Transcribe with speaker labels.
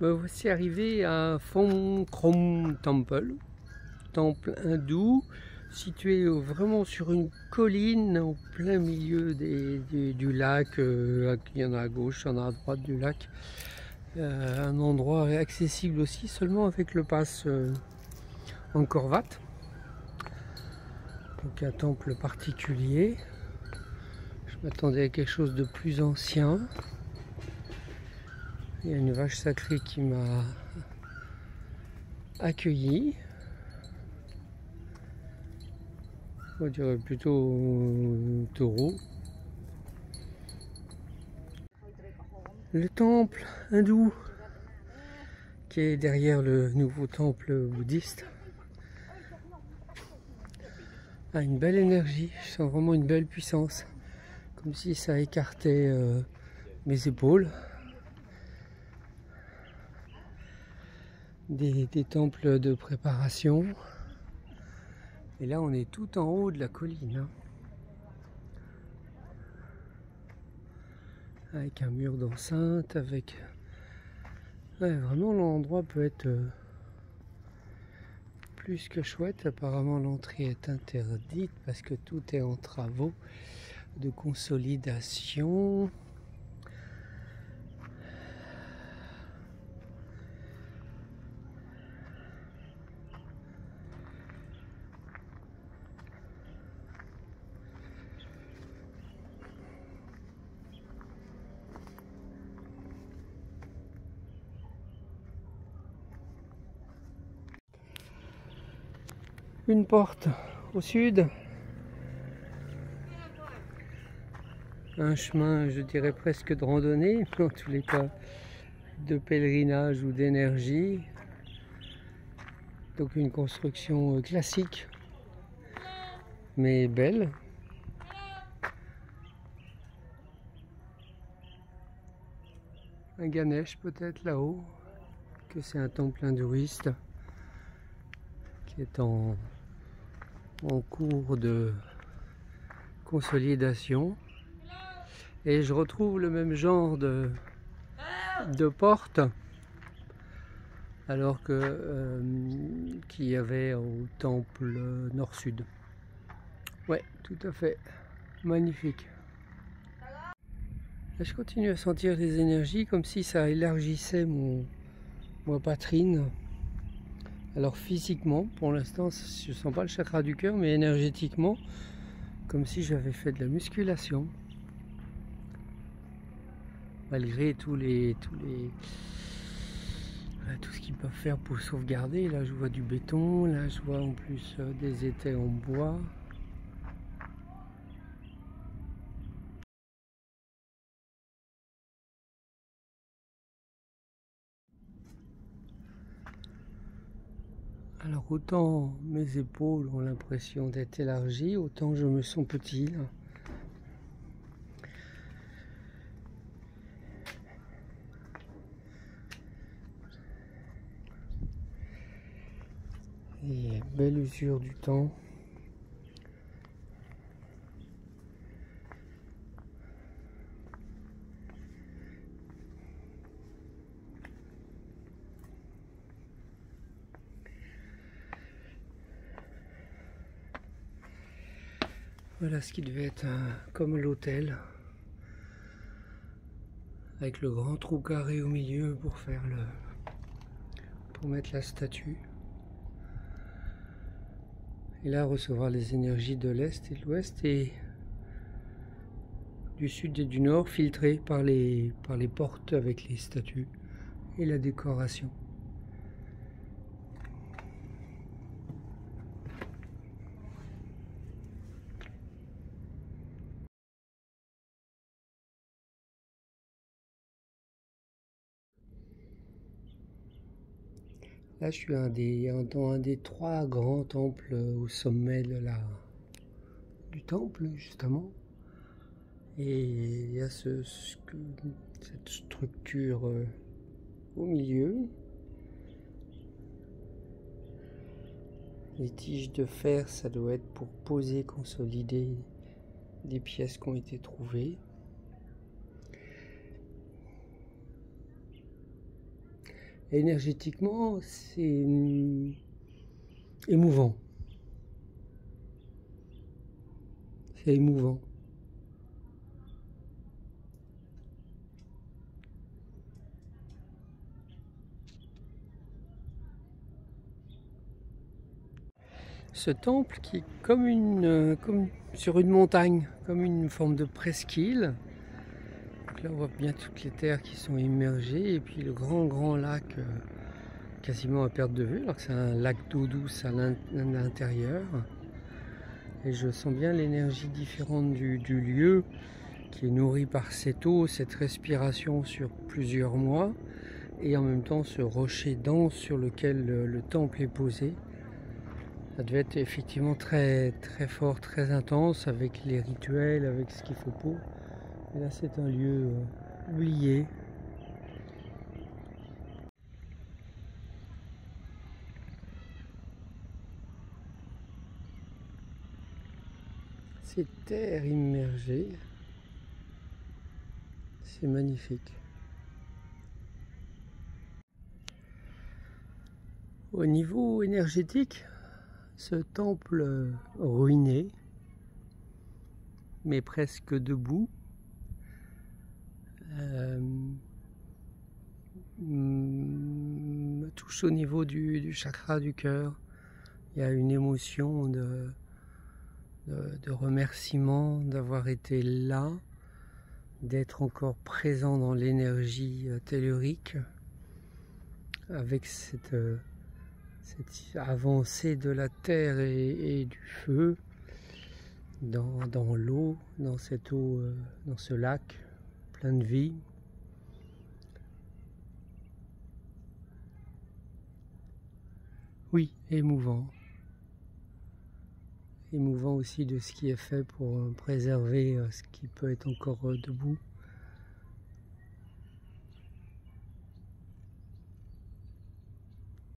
Speaker 1: Me voici arrivé à Phongkrom Temple, temple hindou, situé vraiment sur une colline au plein milieu du lac. Il y en a à gauche, il y en a à droite du lac. Un endroit accessible aussi seulement avec le pass Angkor Wat. Donc un temple particulier. Je m'attendais à quelque chose de plus ancien. Il y a une vache sacrée qui m'a accueilli. On dirait plutôt taureau. Le temple hindou qui est derrière le nouveau temple bouddhiste a une belle énergie. Je sens vraiment une belle puissance, comme si ça écartait mes épaules. Des temples de préparation. Et là on est tout en haut de la colline, avec un mur d'enceinte, avec... Ouais, vraiment l'endroit peut être plus que chouette. Apparemment l'entrée est interdite parce que tout est en travaux de consolidation. Une porte au sud, un chemin, je dirais presque de randonnée, en tous les cas de pèlerinage ou d'énergie. Donc une construction classique, mais belle. Un Ganesh peut-être là-haut, que c'est un temple hindouiste qui est en cours de consolidation. Et je retrouve le même genre de porte alors que qu'il y avait au temple nord-sud. Ouais, tout à fait. Magnifique. Là, je continue à sentir les énergies comme si ça élargissait ma poitrine. Alors physiquement, pour l'instant, je ne sens pas le chakra du cœur, mais énergétiquement, comme si j'avais fait de la musculation. Malgré tout ce qu'ils peuvent faire pour sauvegarder. Là, je vois du béton. Là, je vois en plus des étais en bois. Alors autant mes épaules ont l'impression d'être élargies, autant je me sens petit là. Et belle usure du temps. Voilà ce qui devait être comme l'hôtel, avec le grand trou carré au milieu pour mettre la statue. Et là recevoir les énergies de l'est et de l'ouest et du sud et du nord, filtrées par les portes avec les statues et la décoration. Là, je suis dans un des 3 grands temples au sommet du temple, justement. Et il y a cette structure au milieu. Les tiges de fer, ça doit être pour poser, consolider des pièces qui ont été trouvées. énergétiquement, c'est émouvant. C'est émouvant. Ce temple qui est comme sur une montagne, comme une forme de presqu'île. Donc là on voit bien toutes les terres qui sont immergées et puis le grand lac quasiment à perte de vue, alors que c'est un lac d'eau douce à l'intérieur. Et je sens bien l'énergie différente du lieu qui est nourri par cette eau, cette respiration sur plusieurs mois et en même temps ce rocher dense sur lequel le temple est posé. Ça devait être effectivement très fort, très intense avec les rituels, avec ce qu'il faut pour. Et là c'est un lieu oublié. Ces terres immergées, c'est magnifique. Au niveau énergétique, ce temple ruiné, mais presque debout, me touche au niveau du chakra du cœur. Il y a une émotion de remerciement d'avoir été là, d'être encore présent dans l'énergie tellurique, avec cette avancée de la terre et du feu dans l'eau, dans cette eau, dans ce lac plein de vie. Oui, émouvant. Émouvant aussi de ce qui est fait pour préserver ce qui peut être encore debout.